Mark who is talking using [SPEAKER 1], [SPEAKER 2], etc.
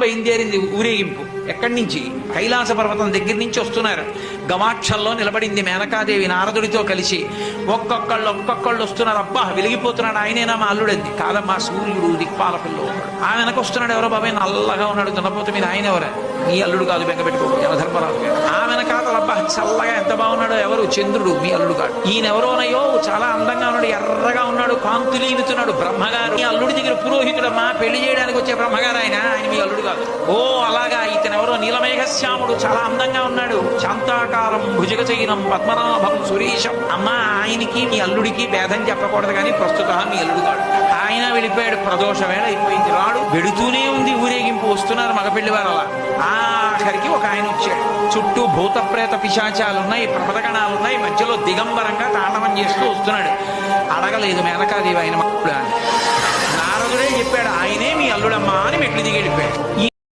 [SPEAKER 1] బయలుదేరింది ఊరేగింపు. ఎక్కడి నుంచి? కైలాస పర్వతం దగ్గర నుంచి వస్తున్నారు. గవాక్షంలో నిలబడింది మేనకాదేవి నారదుడితో కలిసి. ఒక్కొక్కళ్ళు వస్తున్నారు. అబ్బా వెలిగిపోతున్నాడు, ఆయనేనా మా అల్లుడంది. కాదమ్మా, సూర్యుడు దిక్పాలకుల్లో ఉన్నాడు. ఆ వెనక వస్తున్నాడు. ఎవరో బాబాయ్ నల్లగా ఉన్నాడు, దున్నపోతే మీరు ఆయన ఎవరా? మీ అల్లుడు కాదు, బెంగ పెట్టుకో, యమధర్మరాజు గారు. ఆ వెనకాతల అబ్బా చల్లగా ఎంత బాగున్నాడో, ఎవరు? చంద్రుడు, మీ అల్లుడు కాదు. ఈయనెవరోనయ్యో చాలా అందంగా ఉన్నాడు, ఎర్రగా ఉన్నాడు, కాంతులీనుతున్నాడు, బ్రహ్మగారు. మీ అల్లుడి దగ్గర పురోహితుడమ్మా, పెళ్లి చేయడానికి వచ్చే బ్రహ్మగారు ఆయన మీ అల్లుడు కాదు. ఓ అలాగా, ఇతనెవరో నీలమేఘశ్యాముడు, చాలా అందంగా ఉన్నాడు, శాంతాకారం భుజగచైనం పద్మనాభం సురేశం. అమ్మా, ఆయనకి మీ అల్లుడికి భేదం చెప్పకూడదు కానీ ప్రస్తుతం మీ అల్లుడు కాడు. ఆయన వెళ్ళిపోయాడు, ప్రదోష వేళ అయిపోయింది. రాడు వెడుతూనే ఉంది ఊరేగింపు. వస్తున్నారు మగపెళ్లి వారు. అలా ఆఖరికి ఒక ఆయన వచ్చాడు. చుట్టూ భూత ప్రేత పిశాచాలున్నాయి, ప్రమదగణాలున్నాయి, మధ్యలో దిగంబరంగా తాండవం చేస్తూ వస్తున్నాడు. అడగలేదు మేనకాదేవి ఆయన అల్లుడా అని. నారదుడే చెప్పాడు, ఆయనే మీ అల్లుడమ్మా అని మెట్లు దిగి వెళ్ళిపోయాడు.